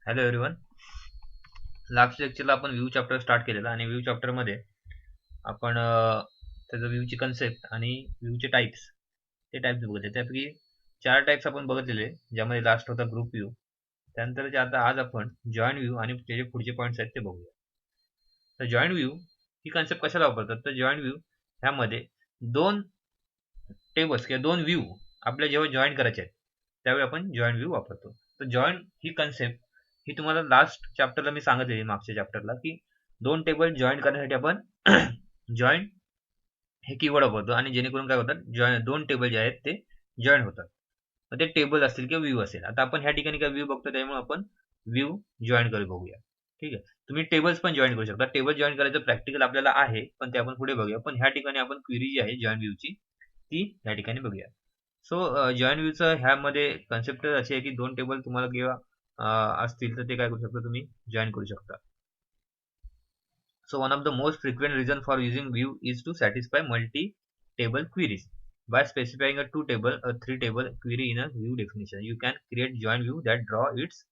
Hello everyone. Last लेक्चरला आपण view chapter start केलेला आणि व्ह्यू चॅप्टरमध्ये आपण त्याचं व्ह्यूची कन्सेप्ट आणि व्ह्यूचे टाईप्स ते टाईप्स बघितले. त्यापैकी 4 टाईप्स आपण बघितलेले, ज्यामध्ये लास्ट होता ग्रुप व्ह्यू. त्यानंतर जे आता आज आपण जॉईंट व्ह्यू आणि त्याचे पुढचे पॉईंट्स आहेत ते बघूया. तर जॉईंट व्ह्यू ही कन्सेप्ट कशाला वापरतात? तर जॉईंट व्ह्यू ह्यामध्ये दोन टेबल्स किंवा दोन व्ह्यू आपल्या जेव्हा जॉईन करायचे आहेत त्यावेळी आपण जॉईंट व्ह्यू वापरतो. तर जॉईंट ही कन्सेप्ट ही तुम्हाला लास्ट चॅप्टरला मी सांगितलेली, मागच्या चॅप्टरला, की दोन टेबल जॉईन करण्यासाठी आपण जॉईंट हे कीवर्ड वापरतो आणि जेणेकरून काय होतात, दोन टेबल जे आहेत ते जॉईन होतात. मग ते टेबल असतील किंवा व्ह्यू असेल. आता आपण ह्या ठिकाणी काय व्ह्यू बघतो, त्यामुळे आपण व्ह्यू जॉईन करून बघूया. ठीक आहे. तुम्ही टेबल्स पण जॉईन करू शकता. टेबल जॉईन करायचं प्रॅक्टिकल आपल्याला आहे, पण ते आपण पुढे बघूया. पण ह्या ठिकाणी आपण क्वेरी जी आहे जॉईन व्ह्यूची ती या ठिकाणी बघूया. सो जॉईन व्ह्यूचं ह्यामध्ये कन्सेप्ट अशी आहे की दोन टेबल तुम्हाला किंवा असतील तर ते काय करू शकता, तुम्ही जॉईन करू शकता. So one of the most frequent reason for using view is to satisfy multi-table queries. By specifying a three-table query in a view definition, you can create join view that draw its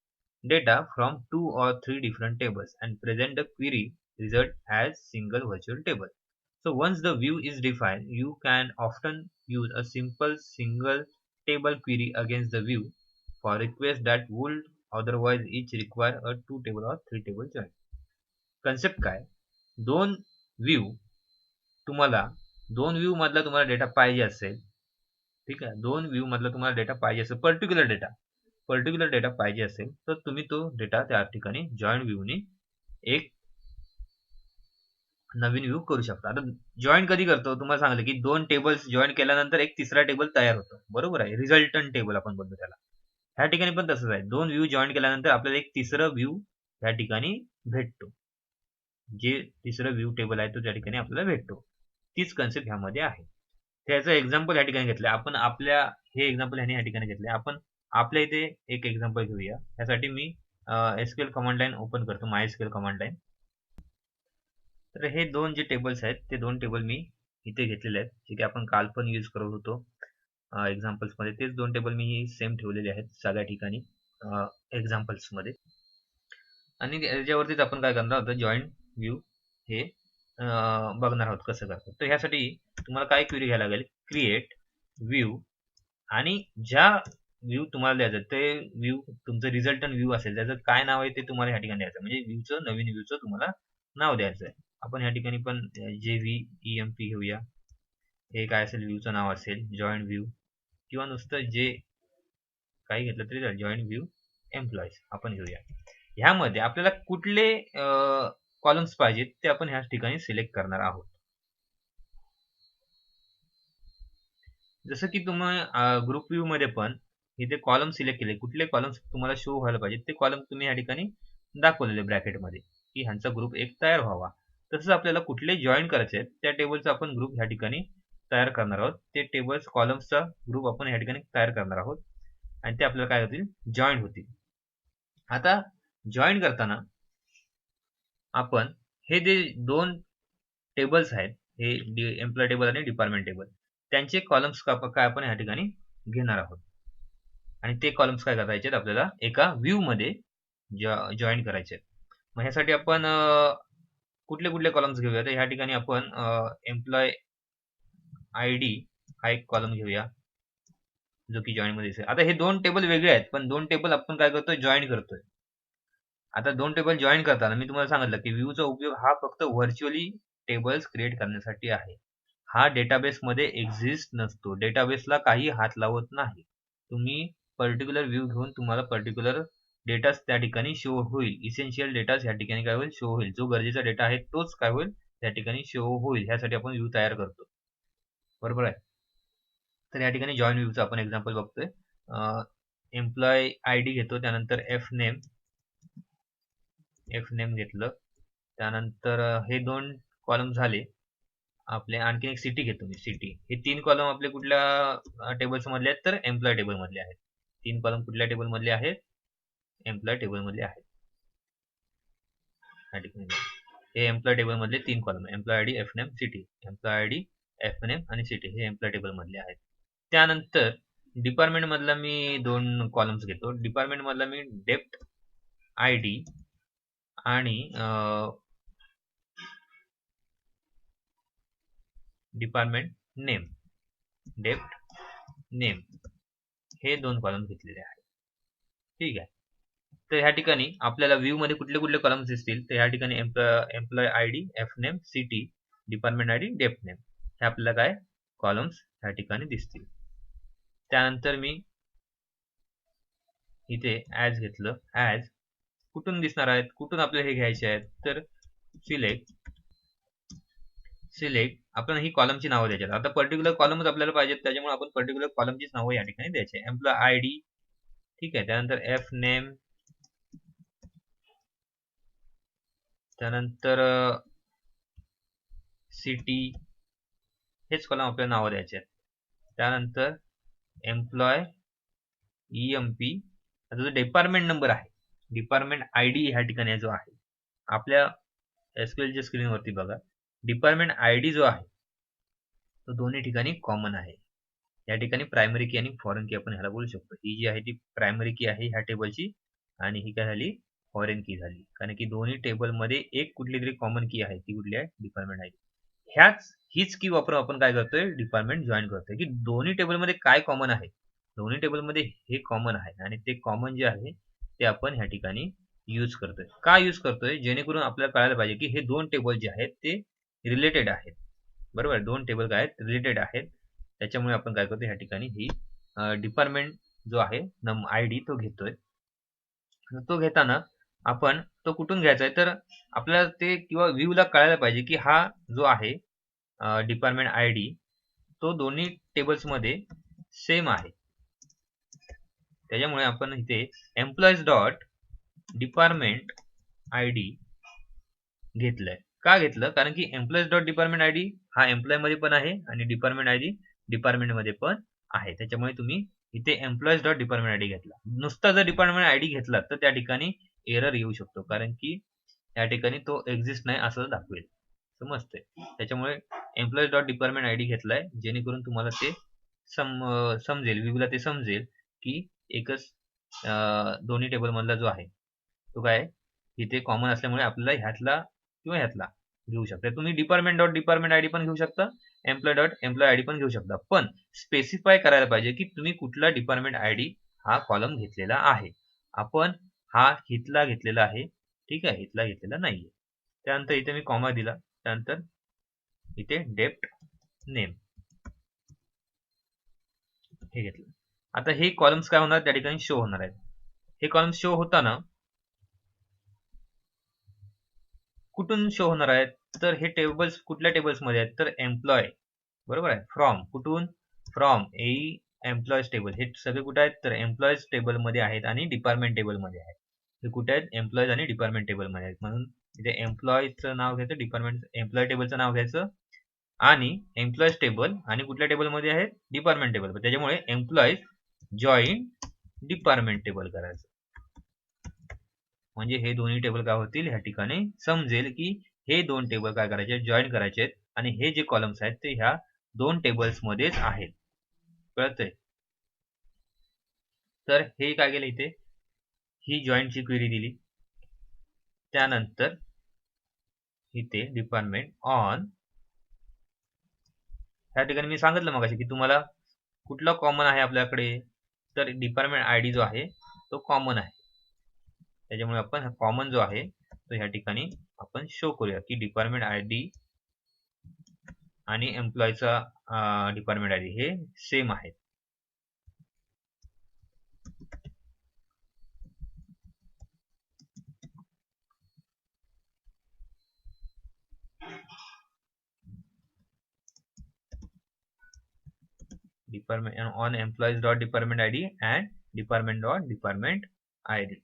data from 2 or 3 different tables and present the query result as single virtual table. So once the view is defined, you can often use a simple single table query against the view for requests that would otherwise each require a 2-table or 3-table join. Concept काय? दोन view तुम्हाला दोन view मधला तुम्हाला data पाहिजे असेल, ठीक आहे, दोन व्ह्यू मधला तुम्हाला डेटा पाहिजे असेल, पर्टिक्युलर डेटा पाहिजे असेल, तर तुम्ही तो डेटा त्या ठिकाणी जॉईंट व्ह्यूने एक नवीन व्ह्यू करू शकता. आता जॉईन कधी करतो, तुम्हाला सांगितलं की दोन टेबल्स जॉईन केल्यानंतर एक तिसरा टेबल तयार होतो, बरोबर आहे. रिझल्टंट टेबल आपण बोलतो त्याला. ह्या ठिकाणी पण तसंच आहे. दोन व्ह्यू जॉईन केल्यानंतर आपल्याला एक तिसरं व्ह्यू या ठिकाणी भेटतो. जे तिसरं व्ह्यू टेबल आहे तो त्या ठिकाणी आपल्याला भेटतो. तीच कन्सेप्ट ह्यामध्ये आहे. त्याचं एक्झाम्पल या ठिकाणी घेतलं आपण. हे एक्झाम्पल ह्याने या ठिकाणी घेतले. आपण आपल्या इथे एक एक्झाम्पल घेऊया. त्यासाठी मी एसक्यूएल कमांड लाईन ओपन करतो, माय एसक्यूएल कमांड लाईन. तर हे दोन जे टेबल्स आहेत ते दोन टेबल मी इथे घेतलेले आहेत, जे की आपण काल पण यूज करत होतो एक्झाम्पल्स मध्ये. तेच दोन टेबल मी सेम ठेवलेले आहेत सगळ्या ठिकाणी एक्झाम्पल्स मध्ये. आणि त्याच्यावरतीच आपण काय करणार आहोत, जॉईंट व्ह्यू हे बघणार आहोत कसं करतात. तर ह्यासाठी तुम्हाला काय क्वेरी घ्यायला लागेल, क्रिएट व्ह्यू, आणि ज्या व्ह्यू तुम्हाला द्यायचं ते व्ह्यू तुमचं रिझल्टंट व्ह्यू असेल, त्याचं काय नाव आहे ते तुम्हाला ह्या ठिकाणी द्यायचं. म्हणजे व्ह्यूचं, नवीन व्ह्यूचं तुम्हाला नाव द्यायचं आहे. आपण ह्या ठिकाणी पण JVEMP घेऊया. हे काय असेल, व्ह्यूचं नाव असेल जॉईंट व्ह्यू, किंवा नुसतं जे काही घेतलं तरी जॉईंट व्ह्यू एम्प्लॉईज आपण घेऊया. ह्यामध्ये आपल्याला कुठले कॉलम्स पाहिजेत ते आपण ह्या ठिकाणी सिलेक्ट करणार आहोत. जसं की तुम्ही ग्रुप व्ह्यू मध्ये पण इथे कॉलम सिलेक्ट केले, कुठले कॉलम्स तुम्हाला शो व्हायला पाहिजे ते कॉलम तुम्ही या ठिकाणी दाखवलेले ब्रॅकेटमध्ये, की ह्यांचा ग्रुप एक तयार व्हावा. तसंच आपल्याला कुठले जॉईन करायचे आहेत त्या टेबलचा आपण ग्रुप ह्या ठिकाणी तयार करणार आहोत. ते टेबल्स कॉलम्सचा ग्रुप आपण ह्या ठिकाणी तयार करणार आहोत आणि ते आपल्याला काय होतील, जॉईन होतील. आता जॉईन करताना आपण हे जे दोन टेबल्स आहेत, हे एम्प्लॉय टेबल आणि डिपार्टमेंट टेबल, त्यांचे कॉलम्स काय आपण या ठिकाणी घेणार आहोत. आणि ते कॉलम्स काय करायचे, आपल्याला एका व्ह्यू मध्ये जॉईन करायचे. मग ह्यासाठी आपण कुठले कुठले कॉलम्स घेऊया, तर ह्या ठिकाणी आपण एम्प्लॉय ID हा एक कॉलम घेऊया, जो की जॉईन मध्ये दिसेल. आता हे दोन टेबल वेगळे आहेत, पण दोन टेबल आपण काय करतोय, जॉईन करतोय. आता दोन टेबल जॉईन करताना मी तुम्हाला सांगितलं की व्ह्यूचा उपयोग हा फक्त व्हर्च्युअली टेबल्स क्रिएट करण्यासाठी आहे. हा डेटाबेस मध्ये एक्झिस्ट नसतो. डेटाबेसला काही हात लावत नाही. तुम्ही पर्टिक्युलर व्ह्यू घेऊन तुम्हाला पर्टिक्युलर डेटा त्या ठिकाणी शो होईल. इसेन्शियल डेटा या ठिकाणी काय होईल, शो होईल. जो गरजेचा डेटा आहे तोच काय होईल, त्या ठिकाणी शो होईल. ह्यासाठी आपण व्ह्यू तयार करतो, बरोबर आहे. तर या ठिकाणी जॉईन व्ह्यूचा आपण एक्झाम्पल बघतोय. एम्प्लॉय ID घेतो, त्यानंतर एफ नेम घेतलं, त्यानंतर हे दोन कॉलम झाले आपले. आणखी एक सिटी घेतो मी, सिटी. हे तीन कॉलम आपले कुठल्या टेबल्स मधले आहेत, तर एम्प्लॉय टेबल मधले आहेत. तीन कॉलम कुठल्या टेबल मधले आहेत, एम्प्लॉय टेबल मधले आहेत. हे एम्प्लॉय टेबल मधले तीन column, employee ID, FNAME, city. Employee ID, FNAME आणि सिटी हे एम्प्लॉय टेबल मधले आहेत. त्यानंतर डिपार्टमेंट मधला मी दोन कॉलम्स घेतो. डिपार्टमेंट मधला मी डेप्थ ID आणि डिपार्टमेंट नेम, डेप्ट नेम हे 2 कॉलम घेतलेले आहेत. ठीक आहे. तर ह्या ठिकाणी आपल्याला व्ह्यू मध्ये कुठले कुठले कॉलम्स दिसतील, तर ह्या ठिकाणी employee ID, F name, city, department ID, dept name हे आपल्याला काय कॉलम्स ह्या ठिकाणी दिसतील. त्यानंतर मी इथे ॲज घेतलं. ॲज कुठून दिसणार आहेत, कुठून आपल्याला हे घ्यायचे आहेत, तर सिलेक्ट आपण ही कॉलमची नावं द्यायची. आता पर्टिक्युलर कॉलमच आपल्याला पाहिजेत, त्याच्यामुळे आपण पर्टिक्युलर कॉलमचीच नावं या ठिकाणी द्यायचे. एम्प्लॉय आयडी, ठीक आहे. त्यानंतर एफ नेम, त्यानंतर सिटी, हेच कॉलम आपल्याला नावं द्यायचे आहेत. त्यानंतर एम्प्लॉय EMP, आता जो डिपार्टमेंट नंबर आहे, डिपार्टमेंट आयडी ह्या ठिकाणी जो आहे आपल्या SQLच्या स्क्रीनवरती बघा, डिपार्टमेंट आयडी जो आहे तो दोन्ही ठिकाणी कॉमन आहे. या ठिकाणी प्रायमरी की आणि फॉरेन की आपण ह्याला बोलू शकतो. ही जी आहे ती प्रायमरी की आहे ह्या टेबलची आणि ही काय झाली फॉरेन की झाली, कारण की दोन्ही टेबलमध्ये एक कुठली तरी कॉमन की आहे, ती कुठली आहे डिपार्टमेंट आयडी. हीच की वापरून आपण काय करतोय डिपार्टमेंट जॉईन करतोय, की दोन्ही टेबलमध्ये काय कॉमन आहे, दोन्ही टेबलमध्ये हे कॉमन आहे आणि ते कॉमन जे आहे ते आपण ह्या ठिकाणी यूज करतोय. का यूज करतोय, जेणेकरून आपल्याला कळायला पाहिजे की हे दोन टेबल जे आहेत ते रिलेटेड आहेत. बरोबर, दोन टेबल काय आहेत रिलेटेड आहेत. त्याच्यामुळे आपण काय करतो ह्या ठिकाणी ही डिपार्टमेंट जो आहे नम आयडी तो घेतोय. तो घेताना आपण तो कुठून घ्यायचा आहे, तर आपल्याला ते किंवा व्ह्यूला कळायला पाहिजे की हा जो आहे डिपार्टमेंट आयडी तो दोन्ही टेबल्स मध्ये सेम आहे. त्याच्यामुळे आपण इथे एम्प्लॉईज डॉट डिपार्टमेंट आयडी घेतलंय. का घेतलं, कारण की एम्प्लॉईज डॉट डिपार्टमेंट आयडी हा एम्प्लॉय मध्ये पण आहे आणि डिपार्टमेंट आयडी डिपार्टमेंट मध्ये पण आहे. त्याच्यामुळे तुम्ही इथे एम्प्लॉईज डॉट डिपार्टमेंट आयडी घेतला. नुसता जर डिपार्टमेंट आयडी घेतला तर त्या ठिकाणी एरर येऊ शकतो, कारण की या ठिकाणी तो एक्झिस्ट नाही असं दाखवेल. समजते. त्याच्यामुळे एम्प्लॉईज डॉट डिपार्टमेंट आयडी घेतलाय, जेणेकरून तुम्हाला ते समजेल, व्ह्यूला ते समजेल की एकच दोन्ही टेबल मधला जो आहे तो काय इथे कॉमन असल्यामुळे आपल्याला ह्यातला किंवा ह्यातला घेऊ शकता. तुम्ही डिपार्टमेंट डॉट डिपार्टमेंट आयडी पण घेऊ शकता, एम्प्लॉय डॉट एम्प्लॉय आयडी पण घेऊ शकता, पण स्पेसिफाय करायला पाहिजे की तुम्ही कुठला डिपार्टमेंट आयडी हा कॉलम घेतलेला आहे. आपण हा हितला घेतलेला आहे, ठीक आहे, हितला घेतलेला नाहीये. त्यानंतर इथे मी कॉमा दिला, त्यानंतर इथे डेप्ट नेम हे घेतलं. आता हे कॉलम्स काय होणार त्या ठिकाणी शो होणार आहेत. हे कॉलम्स शो होताना कुठून शो होणार आहेत, तर हे टेबल्स कुठल्या टेबल्स मध्ये आहेत, तर एम्प्लॉय, बरोबर आहे, फ्रॉम, कुठून, फ्रॉम एम्प्लॉईज टेबल, हे सगळे कुठे आहेत तर एम्प्लॉईज टेबल मध्ये आहेत आणि डिपार्टमेंट टेबल मध्ये आहेत. हे कुठे आहेत, एम्प्लॉईज आणि डिपार्टमेंट टेबल मध्ये आहेत. म्हणून इथे एम्प्लॉईजचं नाव घ्यायचं, डिपार्टमेंट एम्प्लॉय टेबलचं नाव घ्यायचं आणि एम्प्लॉईज टेबल आणि कुठल्या टेबल मध्ये आहेत डिपार्टमेंट टेबल. त्याच्यामुळे एम्प्लॉईज जॉईन डिपार्टमेंट टेबल करायचं, म्हणजे हे दोन्ही टेबल काय होतील ह्या ठिकाणी समजेल की हे दोन टेबल काय करायचे जॉईन करायचे आहेत आणि हे जे कॉलम्स आहेत ते ह्या दोन टेबल्स मध्येच आहेत. कळतंय. तर हे काय केलं, इथे ही जॉईंटची क्वेरी दिली. त्यानंतर इथे डिपार्टमेंट ऑन, ह्या ठिकाणी मी सांगितलं मगाशी की तुम्हाला कुठला कॉमन आहे आपल्याकडे, तर डिपार्टमेंट आयडी जो आहे तो कॉमन आहे. त्याच्यामुळे आपण हा कॉमन जो आहे तो ह्या ठिकाणी आपण शो करूया की डिपार्टमेंट आयडी आणि एम्प्लॉयचा डिपार्टमेंट आयडी हे सेम आहेत. Department on employees dot department ID and department dot department ID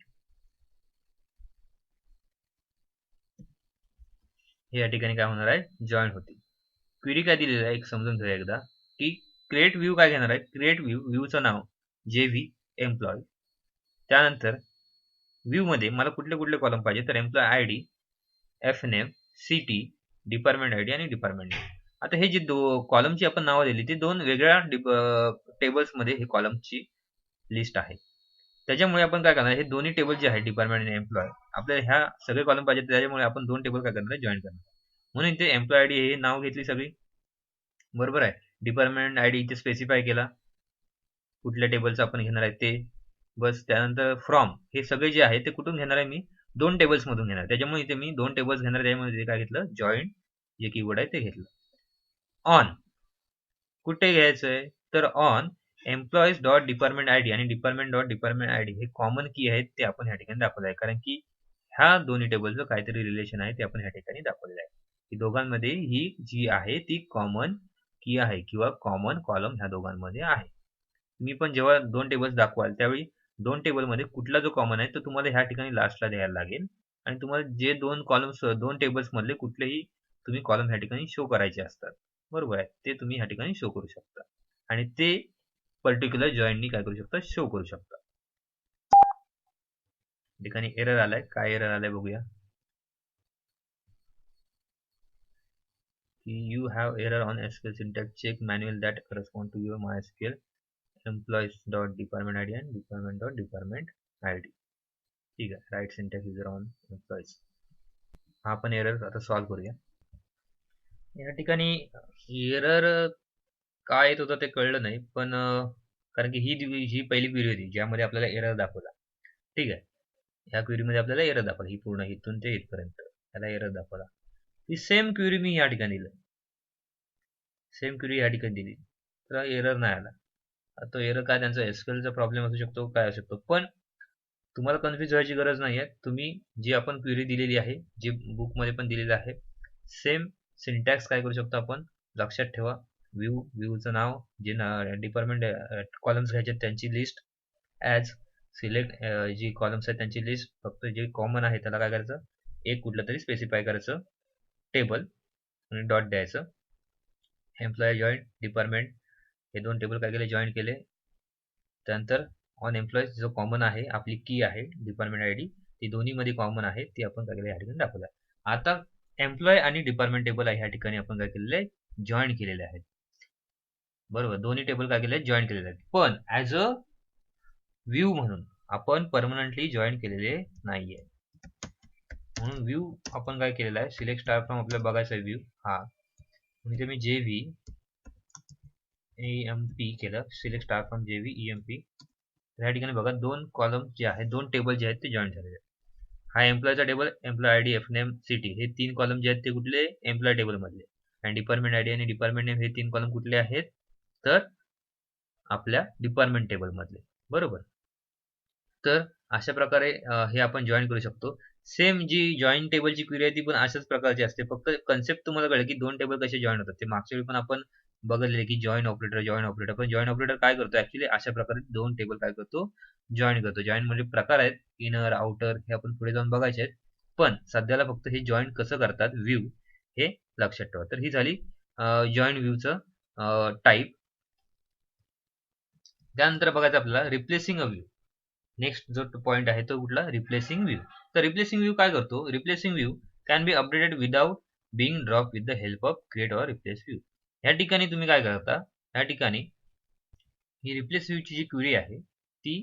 हे या ठिकाणी काय होणार आहे जॉईन होतील. क्वेरी काय दिलेलं आहे एक समजून घेऊया एकदा, की क्रिएट व्ह्यू काय घेणार आहे, क्रिएट व्ह्यूचं नाव JV एम्प्लॉय. त्यानंतर व्ह्यू मध्ये मला कुठले कुठले कॉलम पाहिजे, तर employee ID, F name, city, department ID आणि डिपार्टमेंट नेम. आता हे जे कॉलमची आपण नावं दिली ती दोन वेगळ्या टेबल्स मध्ये हे कॉलमची लिस्ट आहे. त्याच्यामुळे आपण काय करणार, हे दोन्ही टेबल जे आहे डिपार्टमेंट आणि एम्प्लॉय, आपल्याला ह्या सगळे कॉलम पाहिजे, त्याच्यामुळे आपण दोन टेबल काय करणार, जॉईन करणार. म्हणून इथे एम्प्लॉय आयडी हे नाव घेतली सगळी, बरोबर आहे. डिपार्टमेंट आयडी इथे स्पेसिफाय केला, कुठल्या टेबलचं आपण घेणार आहे ते बस. त्यानंतर फ्रॉम हे सगळे जे आहे ते कुठून घेणार आहे, मी दोन टेबल्स मधून घेणार. त्याच्यामुळे इथे मी दोन टेबल्स घेणार, त्याच्यामध्ये काय घेतलं, जॉईंट जे कीवर्ड आहे ते घेतलं. ऑन कुठे घ्यायचंय, तर on employees dot department ID आणि डिपार्टमेंट डॉट डिपार्टमेंट आयडी हे कॉमन की आहेत, ते आपण ह्या ठिकाणी दाखवलं आहे. कारण की ह्या दोन्ही टेबलचं काहीतरी रिलेशन आहे, ते आपण ह्या ठिकाणी दाखवलेलं आहे. की दोघांमध्ये ही जी आहे ती कॉमन की आहे किंवा कॉमन कॉलम ह्या दोघांमध्ये आहे. तुम्ही पण जेव्हा दोन टेबल्स दाखवाल त्यावेळी दोन टेबलमध्ये कुठला जो कॉमन आहे तो तुम्हाला ह्या ठिकाणी लास्टला द्यायला लागेल, आणि तुम्हाला जे दोन कॉलम्स दोन टेबल्स मधले कुठलेही तुम्ही कॉलम ह्या ठिकाणी शो करायचे असतात, बरोबर आहे, ते तुम्ही ह्या ठिकाणी शो करू शकता आणि ते पर्टिक्युलर जॉईंटनी काय करू शकता, शो करू शकता. ठिकाणी एरर आलाय, काय एरर आलाय बघूया. You have error on SQL syntax check manual that correspond to your MySQL employees.department ID and department.department ID. ठीक आहे, right syntax user on employees. हा आपण एरर आता सॉल्व्ह करूया. या ठिकाणी एरर काय येत होतं ते कळलं नाही, पण कारण की ही पहिली क्वेरी होती ज्यामध्ये आपल्याला एरर दाखवला. ठीक आहे, ह्या क्वेरीमध्ये आपल्याला एरर दाखवला, ही पूर्ण इथून ते इथपर्यंत त्याला एरर दाखवला. ही सेम क्वेरी मी या ठिकाणी दिली, सेम क्वेरी या ठिकाणी दिली तर एरर नाही आला. तो एरर काय, त्यांचा एसक्यूएलचा प्रॉब्लेम असू शकतो, काय असू शकतो, पण तुम्हाला कन्फ्यूज व्हायची गरज नाही आहे. तुम्ही जी आपण क्वेरी दिलेली आहे, जी बुकमध्ये पण दिलेलं आहे, सेम सिंटॅक्स काय करू शकतो आपण, लक्षात ठेवा. व्ह्यूचं नाव, जे डिपार्टमेंट कॉलम्स घ्यायचे त्यांची लिस्ट, ॲज सिलेक्ट जी कॉलम्स आहेत त्यांची लिस्ट, फक्त जे कॉमन आहे त्याला काय करायचं, एक कुठलं तरी स्पेसिफाय करायचं टेबल आणि डॉट द्यायचं. एम्प्लॉय जॉईंट डिपार्टमेंट हे दोन टेबल काय केले, जॉईन केले. त्यानंतर ऑन एम्प्लॉईज जो कॉमन आहे, आपली की आहे डिपार्टमेंट आयडी, ती दोन्ही मध्ये कॉमन आहे, ती आपण काय केलं या ठिकाणी दाखवलं. आता एम्प्लॉय आणि डिपार्टमेंट टेबल आहे ह्या ठिकाणी आपण काय केलेले आहे, जॉईन केलेले आहेत, बरोबर. दोन्ही टेबल काय केले, जॉईन केलेले आहेत, पण ऍज अ व्ह्यू म्हणून आपण परमनंटली जॉईन केलेले नाहीये. म्हणून व्ह्यू आपण काय केलेला आहे, सिलेक्ट स्टार फ्रॉम आपल्याला बघायचा आहे व्ह्यू हा, म्हणजे मी JV EMP केलं, select star from JV EMP. या ठिकाणी बघा दोन कॉलम जे आहेत, दोन टेबल जे आहेत ते जॉईन झालेले आहेत. हा एम्प्लॉयचा table, employee ID, FNAME, city, हे तीन कॉलम जे आहेत ते कुठले, एम्प्लॉय टेबल मधले, आणि डिपार्टमेंट आयडी आणि डिपार्टमेंट नेम हे तीन कॉलम कुठले आहेत, तर आपल्या डिपार्टमेंट टेबल मधले, बरोबर. तर अशा प्रकारे हे आपण जॉईन करू शकतो. सेम जी जॉईन टेबलची क्वेरी आहे ती पण अशाच प्रकारची असते, फक्त कन्सेप्ट तुम्हाला कळलं की दोन टेबल कसे जॉईन होतात. ते मागच्या वेळी पण आपण बघितले की जॉईन ऑपरेटर, पण जॉईन ऑपरेटर काय करतो, ऍक्च्युली अशा प्रकारे दोन टेबल काय करतो, जॉईन करतो. जॉईन म्हणजे प्रकार आहेत, इनर आउटर, हे आपण पुढे जाऊन बघायचे आहेत, पण सध्याला फक्त हे जॉईन कसं करतात व्ह्यू हे लक्षात ठेवा. तर ही झाली जॉईन व्ह्यूचं टाईप. त्यानंतर बघायचं आपल्याला रिप्लेसिंग अ व्ह्यू. नेक्स्ट जो पॉइंट आहे तो कुठला, रिप्लेसिंग व्ह्यू. तर रिप्लेसिंग व्ह्यू काय करतो, replacing view can be updated without Bing drop with the help of create or replace view. या ठिकाणी तुम्ही काय करता, या ठिकाणी ही रिप्लेस व्ह्यूची जी क्वेरी आहे ती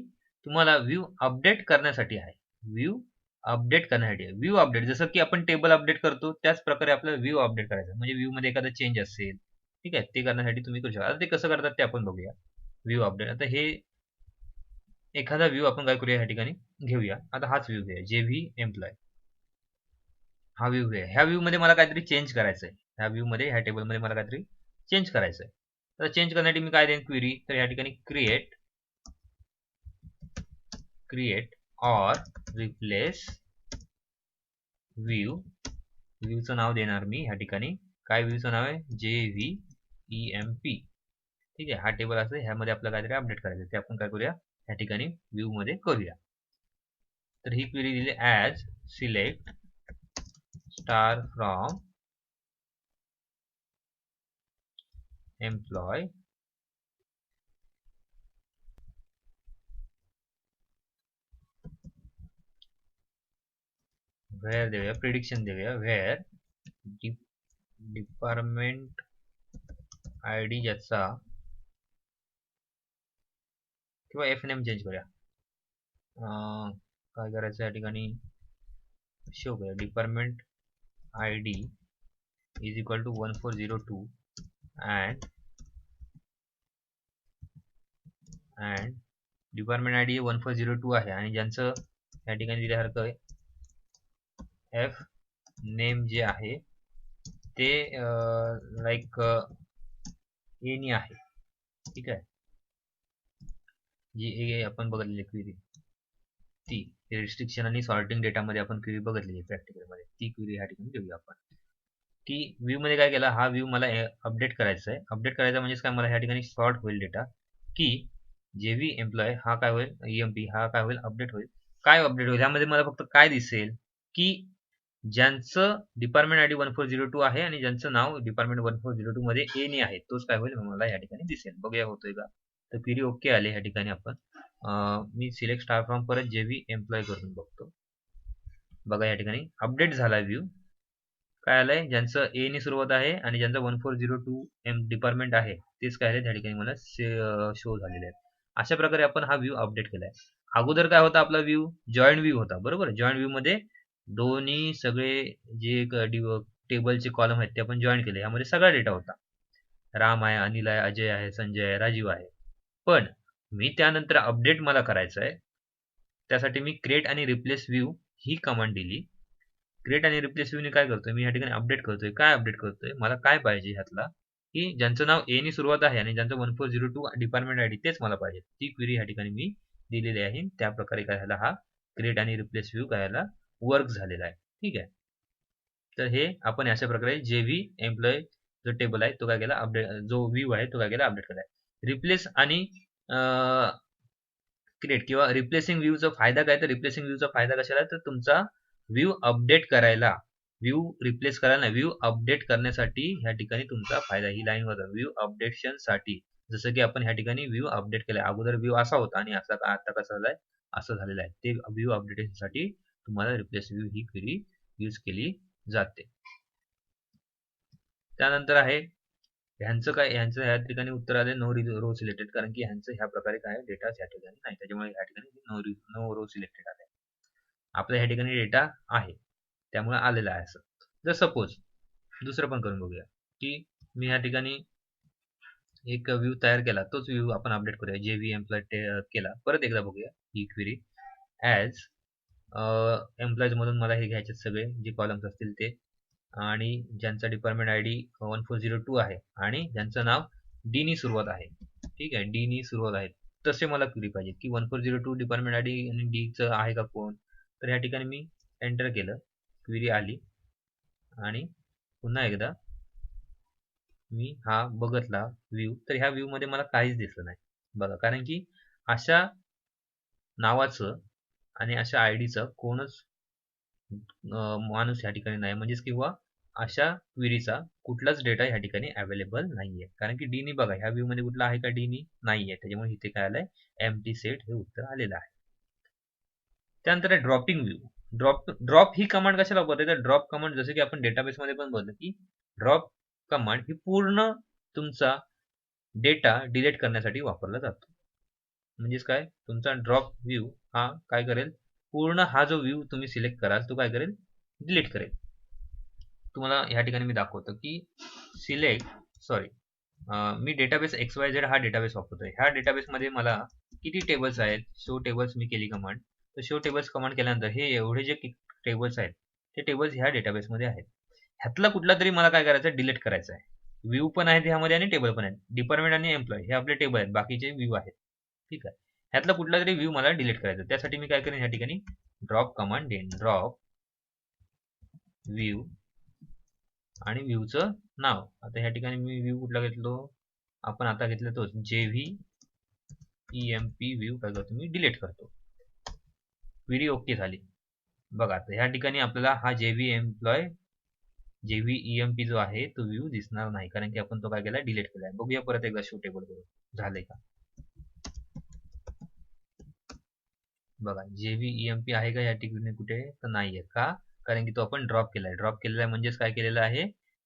तुम्हाला व्ह्यू अपडेट करण्यासाठी आहे. व्ह्यू अपडेट करण्यासाठी आहे. व्ह्यू अपडेट जसं की आपण टेबल अपडेट करतो त्याच प्रकारे आपल्याला व्ह्यू अपडेट करायचं, म्हणजे व्ह्यू मध्ये एखादा चेंज असेल, ठीक आहे, ते करण्यासाठी तुम्ही करू शकता. आता ते कसं करतात ते आपण बघूया. व्ह्यू अपडेट, आता हे एखादा व्ह्यू आपण काय करूया, या ठिकाणी घेऊया. आता हाच व्ह्यू घेऊया, JV एम्प्लॉय, हा व्ह्यू घेऊया. ह्या व्ह्यू मध्ये मला काहीतरी चेंज करायचं आहे, ह्या व्ह्यू मध्ये, ह्या टेबल मध्ये मला काहीतरी चेंज करायचं आहे. तर चेंज करण्यासाठी मी काय देईन, क्वेरी, तर या ठिकाणी क्रिएट ऑर रिप्लेस व्ह्यू. व्ह्यूचं नाव देणार मी ह्या ठिकाणी, काय व्ह्यूचं नाव आहे, JV EMP. ठीक आहे, हा टेबल असेल, ह्यामध्ये आपल्याला काहीतरी अपडेट करायचं, ते आपण काय करूया, या ठिकाणी व्ह्यू मध्ये करूया. तर ही क्वेरी दिली, as select star from employ where देऊया, प्रिडिक्शन देऊया, व्हेअर डिपार्टमेंट आयडी ज्याचा, किंवा FNAME चेंज करूया, काय करायचं या ठिकाणी शो करूया department I D is equal to 1402 and department I D 1402 आहे आणि ज्यांचं या ठिकाणी दिल्यासारखं एफ नेम जे आहे ते लाईक एनी आहे. ठीक आहे, जी आपण बघितलेली क्वेरी ती रिस्ट्रिक्शन आणि सॉर्टिंग डेटामध्ये आपण क्वेरी बघितलेली प्रॅक्टिकलमध्ये, ती क्वेरी या ठिकाणी घेऊया आपण. की व्ह्यू मध्ये काय केलं, हा व्ह्यू मला अपडेट करायचा आहे. अपडेट करायचा म्हणजे काय, मला ह्या ठिकाणी सॉर्ट होईल डेटा की जेव्ही एम्प्लॉय हा काय होईल, ईएमपी हा काय होईल, अपडेट होईल. काय अपडेट होईल, ह्यामध्ये मला फक्त काय दिसेल की ज्यांचं डिपार्टमेंट आयडी 1402 आहे आणि ज्यांचं नाव डिपार्टमेंट 1402 मध्ये एनी आहे तोच काय होईल मला या ठिकाणी दिसेल. बघूया होतोय का. तर क्वेरी ओके आले ह्या ठिकाणी. आपण मी सिलेक्ट स्टार फ्रॉम परत जेव्ही एम्प्लॉय करून बघतो. बघा या ठिकाणी अपडेट झाला व्ह्यू. काय आलंय, ज्यांचं ए ने सुरुवात आहे आणि ज्यांचं 1402 डिपार्टमेंट आहे तेच काय आहे त्या ठिकाणी मला शो झालेले आहेत. अशा प्रकारे आपण हा व्ह्यू अपडेट केलाय. अगोदर काय होता आपला व्ह्यू, जॉईंट व्ह्यू होता बरोबर. जॉईंट व्ह्यू मध्ये दोन्ही सगळे जे टेबलचे कॉलम आहेत ते आपण जॉईन केले. यामध्ये सगळा डेटा होता, राम आहे, अनिल आहे, अजय आहे, संजय आहे, राजीव आहे. पण मी त्यानंतर अपडेट मला करायचं आहे, त्यासाठी मी क्रिएट आणि रिप्लेस व्ह्यू ही कमांड दिली. क्रिएट आणि रिप्लेस व्ह्यूने काय करतोय मी या ठिकाणी अपडेट करतोय. काय अपडेट करतोय, मला काय पाहिजे ह्यातला की ज्यांचं नाव ए ने सुरुवात आहे आणि ज्यांचं 1402 डिपार्टमेंट आयडी तेच मला पाहिजे. ती क्वेरी या ठिकाणी मी दिलेली आहे. त्या प्रकारे काय झाला, हा क्रिएट आणि रिप्लेस व्ह्यू करायला वर्क झालेला आहे. ठीक आहे, तर हे आपण अशा प्रकारे जेव्ही एम्प्लॉय जो टेबल आहे तो काय केला अपडेट, जो व्ह्यू आहे तो काय केला अपडेट केलाय. रिप्लेस आणि क्रिएट किंवा रिप्लेसिंग व्ह्यूचा फायदा काय, तर रिप्लेसिंग व्ह्यूचा फायदा कशाला, तर तुमचा व्ह्यू अपडेट करायला, व्ह्यू रिप्लेस करायला नाही, व्ह्यू अपडेट करण्यासाठी ह्या ठिकाणी तुमचा फायदा. ही लाईन होता व्ह्यू अपडेशन साठी. जसं की आपण ह्या ठिकाणी व्ह्यू अपडेट केलाय, अगोदर व्ह्यू असा होता आणि असा आता कसा झालाय, असं झालेला आहे. ते व्ह्यू अपडेशन साठी तुम्हाला रिप्लेस व्ह्यू ही क्वेरी यूज केली जाते. त्यानंतर आहे ह्यांचं काय, ह्यांचं ह्या ठिकाणी उत्तर आले नो रो सिलेक्टेड, कारण की ह्यांचं ह्या प्रकारे काय डेटा ह्या ठिकाणी नाही, त्याच्यामुळे ह्या ठिकाणी नो रो सिलेक्टेड आले. आपल्या ह्या ठिकाणी डेटा आहे त्यामुळे आलेला आहे. असं जर सपोज दुसरं पण करून बघूया की मी ह्या ठिकाणी एक व्ह्यू तयार केला, तोच व्ह्यू आपण अपडेट करूया. जेव्ही एम्प्लॉय केला, परत एकदा बघूया ही क्वेरी. ॲज एम्प्लॉईज मधून मला हे घ्यायचे सगळे जे कॉलम्स असतील ते, आणि ज्यांचा डिपार्टमेंट आयडी 1402 आहे आणि ज्यांचं नाव डी नी सुरुवात आहे. ठीक आहे, डी नी सुरुवात आहे तसे मला क्वेरी पाहिजे की 1402 डिपार्टमेंट आयडी आणि डी चं आहे का कोण. तर ह्या ठिकाणी मी एंटर केलं, क्वेरी आली आणि पुन्हा एकदा मी हा बघतला व्ह्यू, तर ह्या व्ह्यू मध्ये मला काहीच दिसलं नाही. बघा, कारण की अशा नावाचं आणि अशा आयडीचं कोणच माणूस ह्या ठिकाणी नाही, म्हणजेच किंवा अशा क्वेरीचा कुठलाच डेटा ह्या ठिकाणी अवेलेबल नाहीये. कारण की डी नी बघा ह्या व्ह्यू मध्ये कुठला आहे का, डी नी नाहीये, त्याच्यामुळे इथे काय आलंय एम्प्टी सेट हे उत्तर आलेलं आहे. त्यानंतर ड्रॉपिंग व्ह्यू. ड्रॉप ही कमांड कशाला वापरते, तर ड्रॉप कमांड जसं की आपण डेटाबेस मध्ये पण बोलतो की ड्रॉप कमांड ही पूर्ण तुमचा डेटा डिलीट करण्यासाठी वापरला जातो. म्हणजेच काय, तुमचा ड्रॉप व्ह्यू हा काय करेल, पूर्ण हा जो व्ह्यू तुम्ही सिलेक्ट कराल तो काय करेल, डिलीट करेल. तुम्हाला ह्या ठिकाणी मी दाखवतो की मी डेटाबेस XYZ हा डेटाबेस वापरतोय. ह्या डेटाबेस मध्ये मला किती टेबल्स आहेत, शो टेबल्स मी केली कमांड. तर शो टेबल्स कमांड केल्यानंतर हे एवढे जे टेबल्स आहेत ते टेबल्स ह्या डेटाबेस मध्ये आहेत. ह्यातला कुठला तरी मला काय करायचं, डिलीट करायचं आहे. व्ह्यू पण आहेत ह्यामध्ये आणि टेबल पण आहेत. डिपार्टमेंट आणि एम्प्लॉय हे आपले टेबल आहेत, बाकीचे व्ह्यू आहेत. ठीक आहे, ह्यातला कुठला तरी व्ह्यू मला डिलीट करायचा. त्यासाठी मी काय करेन, ह्या ठिकाणी ड्रॉप कमांड देईन. ड्रॉप व्ह्यू आणि व्ह्यूचं नाव. आता ह्या ठिकाणी मी व्ह्यू कुठला घेतलो, आपण आता घेतलं तोच जेव्ही EMP व्ह्यू काय करतो मी डिलीट करतो. क्वेरी ओके झाली. बघा आता ह्या ठिकाणी आपल्याला हा जेव्ही EMP जो आहे तो व्ह्यू दिसणार नाही, कारण की आपण तो काय केला, डिलीट केलाय. बघूया परत एकदा शो टेबल करून झालंय का. बघा जेव्ही EMP आहे का या ठिकाणी कुठे, तर नाहीये. का, कारण की तो आपण ड्रॉप केलाय. ड्रॉप केलेला म्हणजेच काय केलेलं आहे,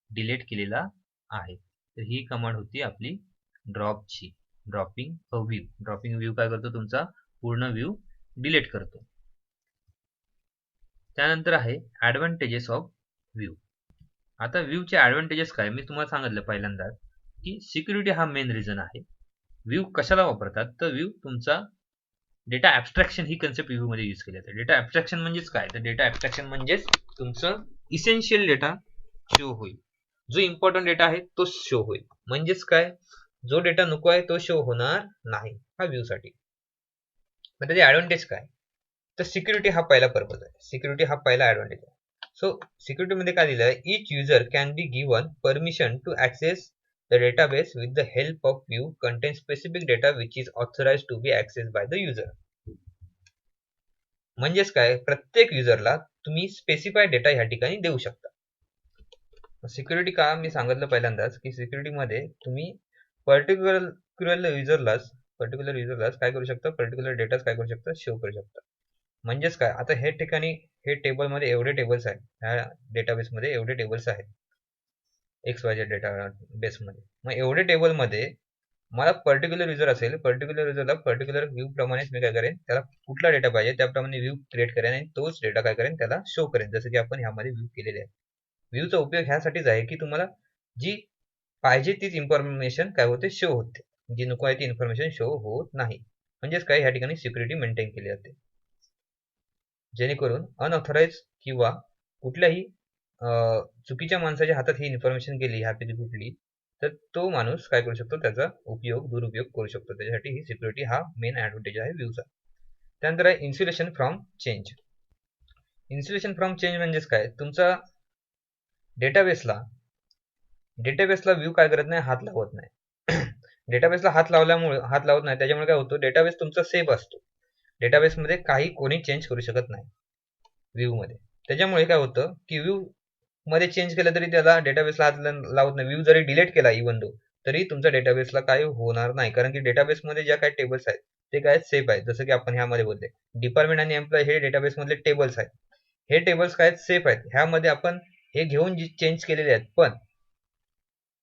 डिलीट केलेला आहे. तर ही कमांड होती आपली ड्रॉपची, ड्रॉपिंग व्ह्यू. ड्रॉपिंग व्ह्यू काय करतो, तुमचा पूर्ण व्ह्यू डिलीट करतो. त्यानंतर आहे ॲडव्हांटेजेस ऑफ व्ह्यू. आता व्ह्यूचे ॲडव्हांटेजेस काय मी तुम्हाला सांगितलं पहिल्यांदाच की सिक्युरिटी हा मेन रिझन आहे. व्ह्यू कशाला वापरतात तर व्ह्यू तुमचा डेटा ॲब्स्ट्रॅक्शन ही कन्सेप्ट व्ह्यू मध्ये यूज केली जाते. डेटा ॲब्स्ट्रॅक्शन म्हणजेच काय तर डेटा ॲब्स्ट्रॅक्शन म्हणजेच तुमचं इसेन्शियल डेटा शो होईल. जो इम्पॉर्टंट डेटा आहे तो शो होईल. म्हणजेच काय जो डेटा नको आहे तो शो होणार नाही हा व्ह्यू साठी. मग त्याचे ॲडव्हांटेज काय तर सिक्युरिटी हा पहिला पर्पज आहे. सिक्युरिटी हा पहिला ॲडव्हांटेज आहे. सो सिक्युरिटी मध्ये काय दिलं आहे each user can be given permission to access the database with the help of view contains specific data which is authorized to be accessed by the user. म्हणजेच काय प्रत्येक युजरला तुम्ही स्पेसिफाईड डेटा ह्या ठिकाणी देऊ शकता. सिक्युरिटी का मी सांगितलं पहिल्यांदाच की सिक्युरिटी मध्ये तुम्ही पर्टिक्युलर युजरलाच काय करू शकता पर्टिक्युलर डेटा काय करू शकता शो करू शकता. म्हणजेच काय आता हे ठिकाणी हे टेबल मध्ये एवढे टेबल्स आहेत ह्या डेटाबेस मध्ये एवढे टेबल्स आहेत XYZ डेटाबेस मध्ये. मग एवढे टेबल मध्ये मला पर्टिक्युलर युजर असेल पर्टिक्युलर युजरला पर्टिक्युलर व्ह्यू प्रमाणेच मी काय करेन त्याला कुठला डेटा पाहिजे त्याप्रमाणे व्ह्यू क्रिएट करेन आणि तोच डेटा काय करेन त्याला शो करेन जसं की आपण ह्यामध्ये व्ह्यू केलेले आहे. व्ह्यूचा उपयोग ह्यासाठीच आहे की तुम्हाला जी पाहिजे तीच इन्फॉर्मेशन काय होते शो होते. जी नको आहे ती इन्फॉर्मेशन शो होत नाही. म्हणजेच काय ह्या ठिकाणी सिक्युरिटी मेंटेन केली जाते. जेणेकरून अनऑथराइज किंवा कुठल्याही चुकीच्या माणसाच्या हातात ही इन्फॉर्मेशन गेली ह्यापैकी कुठली तर तो माणूस काय करू शकतो त्याचा दुरुपयोग करू शकतो. त्याच्यासाठी ही सिक्युरिटी हा मेन ॲडव्हांटेज आहे व्ह्यूचा. त्यानंतर आहे insulation from change. Insulation from change म्हणजेच काय तुमचा डेटाबेसला व्ह्यू काय करत नाही हात लावत नाही. डेटाबेसला हात लावत नाही त्याच्यामुळे काय होतं डेटाबेस तुमचा सेफ असतो. डेटाबेसमध्ये काही कोणी चेंज करू शकत नाही व्ह्यू मध्ये. त्याच्यामुळे काय होतं की व्ह्यू मध्ये चेंज केलं तरी त्याला डेटाबेसला हात लावत नाही. व्ह्यू जरी डिलीट केला इवन दो तरी तुमच्या डेटाबेसला काही होणार नाही कारण की डेटाबेसमध्ये ज्या काही टेबल्स आहेत ते काय सेफ आहेत. जसं की आपण ह्यामध्ये बोलले डिपार्टमेंट आणि एम्प्लॉय हे डेटाबेस मधले टेबल्स आहेत. हे टेबल्स काय सेफ आहेत. ह्यामध्ये आपण हे घेऊन चेंज केलेले आहेत पण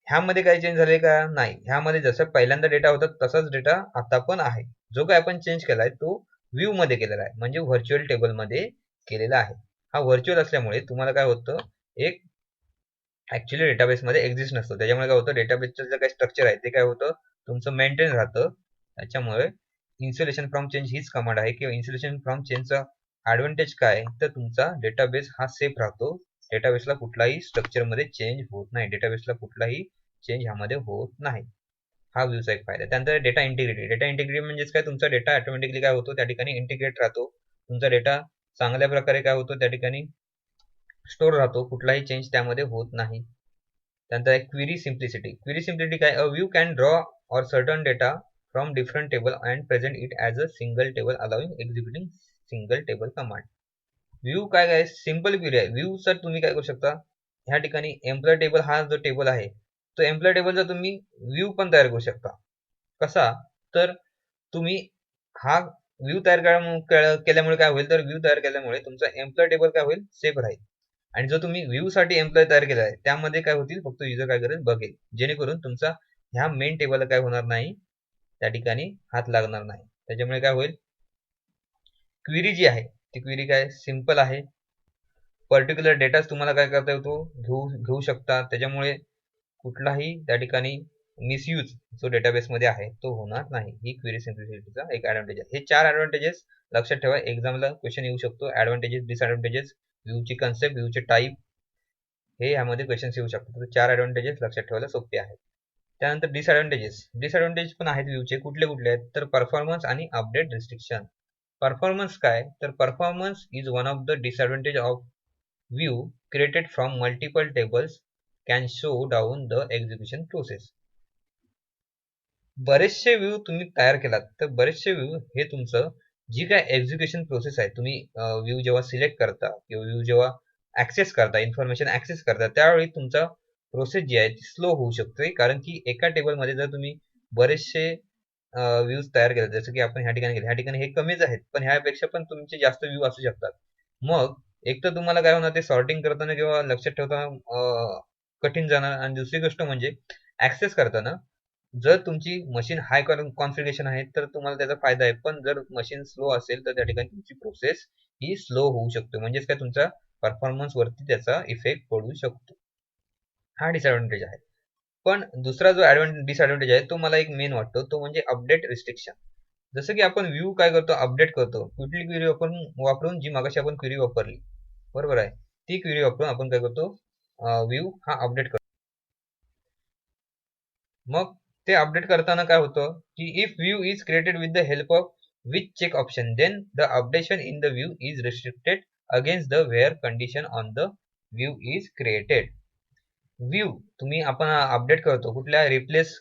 ह्यामध्ये काय चेंज झाले का नाही. ह्यामध्ये जसं पहिल्यांदा डेटा होता तसाच डेटा आता पण आहे. जो काय आपण चेंज केलाय तो व्ह्यू मध्ये केलेला आहे म्हणजे व्हर्च्युअल टेबल मध्ये केलेला आहे. हा व्हर्च्युअल असल्यामुळे तुम्हाला काय होतं एक ऍक्च्युअली डेटाबेस मध्ये एक्झिस्ट नसतो. त्याच्यामुळे काय होतं डेटाबेसचं जे काही स्ट्रक्चर आहे ते काय होतं तुमचं मेंटेन राहतं. त्याच्यामुळे इन्सुलेशन फ्रॉम चेंज हीच कमांड आहे किंवा इन्सुलेशन फ्रॉम चेंजचा ॲडव्हांटेज काय तर तुमचा डेटाबेस हा सेफ राहतो. डेटाबेसला कुठलाही स्ट्रक्चर मध्ये चेंज होत नाही. डेटाबेसला कुठलाही चेंज ह्यामध्ये होत नाही. हा व्ह्यूचा एक फायदा. त्यानंतर डेटा इंटिग्रिटी म्हणजेच काय तुमचा डेटा ऑटोमॅटिकली काय होतो त्या ठिकाणी इंटिग्रेट राहतो. तुमचा डेटा चांगल्या प्रकारे काय होतो त्या ठिकाणी स्टोर राहतो. कुठलाही चेंज त्यामध्ये होत नाही. त्यानंतर क्वेरी सिम्प्लिसिटी काय अ व्ह्यू कॅन ड्रॉ और certain data from different table and present it as a single table allowing executing single table command. View काय सिंपल क्वेरी आहे. व्ह्यू सर तुम्ही काय करू शकता ह्या ठिकाणी एम्प्लॉय टेबल हा जो टेबल आहे तो एम्प्लॉय टेबलचा तुम्ही व्ह्यू पण तयार करू शकता. कसा तर तुम्ही हा व्ह्यू तयार केल्यामुळे काय होईल तर व्ह्यू तयार केल्यामुळे तुमचा एम्प्लॉय टेबल काय होईल सेफ राहील आणि जो तुम्ही व्ह्यू साठी एम्प्लॉय तयार केला आहे त्यामध्ये काय होतील फक्त युजर काय करेल बघेल जेणेकरून तुमचा ह्या मेन टेबलला काय होणार नाही त्या ठिकाणी हात लागणार नाही. त्याच्यामुळे काय होईल क्वेरी जी आहे ती क्वेरी काय सिंपल आहे. पर्टिक्युलर डेटा तुम्हाला काय करता येतो घेऊ शकता. त्याच्यामुळे कुठलाही त्या ठिकाणी मिसयूज जो डेटाबेस मध्ये आहे तो होणार नाही. ही क्वेरी सिम्प्लिसिटीचा एक ॲडव्हांटेज आहे. हे 4 ॲडव्हांटेजेस लक्षात ठेवा. एक्झामला क्वेश्चन येऊ शकतो. ॲडव्हांटेजेस डिसॲडव्हांटेजेस व्ह्यूची कन्सेप्ट व्ह्यूचे टाईप हे यामध्ये क्वेश्चन्स येऊ शकतात. तर 4 ॲडव्हांटेजेस लक्षात ठेवायला सोपे आहेत. त्यानंतर डिसॲडव्हांटेज पण आहेत व्ह्यूचे. कुठले आहेत तर परफॉर्मन्स आणि अपडेट रिस्ट्रिक्शन. परफॉर्मन्स काय तर performance is one of the disadvantage of view created from multiple tables can slow down the execution process. बरेचसे व्ह्यू तुम्ही तयार केलात तर बरेचसे व्ह्यू हे तुमचं जी काय एक्झिक्युशन प्रोसेस आहे तुम्ही व्ह्यू जेव्हा सिलेक्ट करता किंवा व्ह्यू जेव्हा ऍक्सेस करता इन्फॉर्मेशन ऍक्सेस करता त्यावेळी तुमचा प्रोसेस जी आहे ती स्लो होऊ शकते. कारण की एका टेबलमध्ये जर तुम्ही बरेचसे व्ह्यूज तयार केले जसं की आपण ह्या ठिकाणी केले ह्या ठिकाणी हे कमीच आहेत पण ह्यापेक्षा पण तुमचे जास्त व्ह्यू असू शकतात. मग एक तर तुम्हाला काय होणार ते सॉर्टिंग करताना किंवा लक्षात ठेवताना कठीण जाणार आणि दुसरी गोष्ट म्हणजे ऍक्सेस करताना जर तुमची मशीन हाय कॉन्फिगरेशन आहे तर तुम्हाला त्याचा फायदा आहे, पण जर मशीन स्लो असेल तर त्या ठिकाणी तुमची प्रोसेस ही स्लो होऊ शकते, म्हणजेच काय तुमचा परफॉर्मन्स वरती त्याचा इफेक्ट पडू शकतो. हा डिसएडव्हान्टेज आहे. पण दुसरा जो डिसएडव्हान्टेज आहे तो मला एक मेन वाटतो, तो म्हणजे अपडेट रिस्ट्रिक्शन. जसं की आपण व्ह्यू काय करतो, अपडेट करतो. कुठली क्वेरी आपण वापरून, जी मगाशी आपण क्वेरी वापरली, बरोबर आहे, ती क्वेरी वापरून आपण काय करतो, व्ह्यू हा अपडेट करतो. मग ते अपडेट करताना काय होतं की if view is created with the help of with check option, then the updation in the view is restricted against the where condition on the view is created. View तुम्ही आपण update करतो कुठल्या replace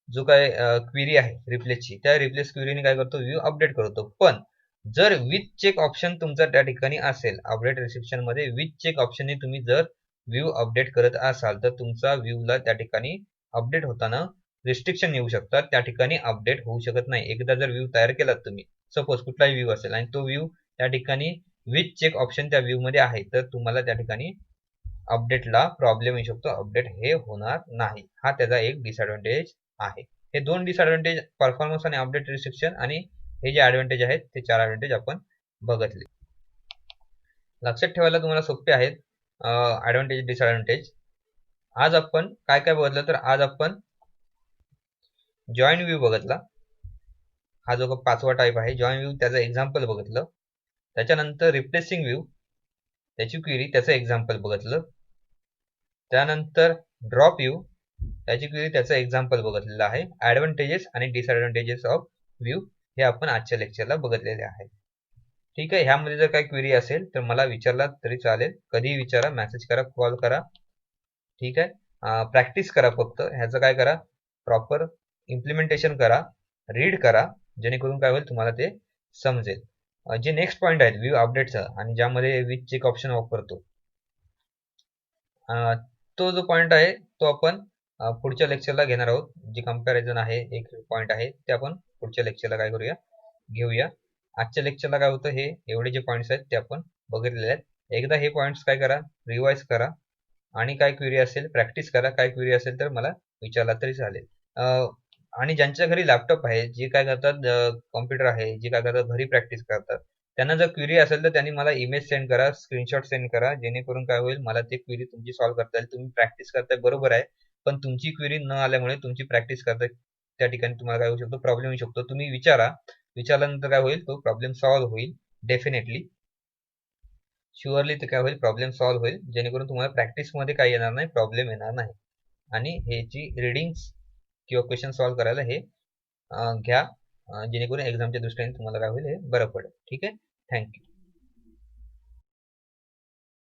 जो काय query आहे रिप्लेसची, त्या replace क्वेरीने काय करतो, व्यू अपडेट करतो. पण जर विथ चेक ऑप्शन तुमचा त्या ठिकाणी असेल, अपडेट रिस्ट्रिक्शन मध्ये विथ चेक ऑप्शनने तुम्ही जर व्यू अपडेट करत असाल तर तुमचा व्ह्यूला त्या ठिकाणी अपडेट होताना रिस्ट्रिक्शन येऊ शकतात, त्या ठिकाणी अपडेट होऊ शकत नाही. एकदा जर व्ह्यू तयार केलात तुम्ही, सपोज कुठलाही व्ह्यू असेल आणि तो व्ह्यू त्या ठिकाणी विथ चेक ऑप्शन त्या व्ह्यू मध्ये आहे, तर तुम्हाला त्या ठिकाणी अपडेटला प्रॉब्लेम येऊ शकतो, अपडेट हे होणार नाही. हा त्याचा एक डिसएडव्हान्टेज आहे. हे दोन डिसएडव्हान्टेज, परफॉर्मन्स आणि अपडेट रिस्ट्रिक्शन, आणि हे जे ऍडव्हान्टेज आहेत ते 4 ऍडव्हान्टेज आपण बघितले. लक्षात ठेवायला तुम्हाला सोपे आहेत ऍडव्हान्टेज डिसएडव्हान्टेज. आज आपण काय काय बघितलं, तर आज आपण जॉईन व्ह्यू बघितला, हा जो 5वा टाईप आहे जॉईन व्ह्यू, त्याचं एक्झाम्पल बघितलं. त्याच्यानंतर रिप्लेसिंग व्ह्यू, त्याची क्वेरी, त्याचं एक्झाम्पल बघितलं. त्यानंतर ड्रॉप व्ह्यू, त्याची क्वेरी, त्याचं एक्झाम्पल बघितलेलं आहे. ऍडव्हान्टेजेस आणि डिसएडव्हान्टेजेस ऑफ व्ह्यू हे आपण आजच्या लेक्चरला बघितलेले आहे. ठीक आहे. ह्यामध्ये जर काही क्वेरी असेल तर मला विचारला तरी चालेल, कधीही विचारा, मेसेज करा, कॉल करा. ठीक आहे. प्रॅक्टिस करा, फक्त ह्याचं काय करा, प्रॉपर इम्प्लिमेंटेशन करा, रीड करा, जेणेकरून काय होईल तुम्हाला ते समजेल. जे नेक्स्ट पॉईंट आहे व्ह्यू अपडेटचा, आणि ज्यामध्ये विथ चेक ऑप्शन वापरतो, तो जो पॉईंट आहे तो आपण पुढच्या लेक्चरला घेणार आहोत. जे कंपॅरिझन आहे, एक पॉईंट आहे, ते आपण पुढच्या लेक्चरला काय करूया, घेऊया. आजच्या लेक्चरला काय होतं, हे एवढे जे पॉईंट्स आहेत ते आपण बघितलेले आहेत. एकदा हे पॉईंट्स काय करा, रिवाइज करा, आणि काय क्वेरी असेल प्रॅक्टिस करा. काय क्वेरी असेल तर मला विचारला तरी चालेल. आणि ज्यांच्या घरी लॅपटॉप आहे, जे काय करतात, कॉम्प्युटर आहे, जे काय करतात घरी प्रॅक्टिस करतात, त्यांना जर क्वेरी असेल तर त्यांनी मला इमेज सेंड करा, स्क्रीनशॉट सेंड करा, जेणेकरून काय होईल, मला ते क्वेरी तुमची सॉल्व्ह करता येईल. तुम्ही प्रॅक्टिस करताय बरोबर आहे, पण तुमची क्वेरी न आल्यामुळे तुमची प्रॅक्टिस करताय त्या ठिकाणी तुम्हाला काय होऊ शकतो, प्रॉब्लेम येऊ शकतो. तुम्ही विचारा, विचारल्यानंतर काय होईल, तो प्रॉब्लेम सॉल्व्ह होईल डेफिनेटली, शुअरली. ते काय होईल, प्रॉब्लेम सॉल्व्ह होईल, जेणेकरून तुम्हाला प्रॅक्टिसमध्ये काय येणार नाही, प्रॉब्लेम येणार नाही. आणि ह्याची रीडिंग्स किंवा क्वेश्चन सॉल्व्ह करायला हे घ्या, जेणेकरून एक्झामच्या दृष्टीने तुम्हाला काय होईल, हे बरं पडेल. ठीक आहे. थँक्यू.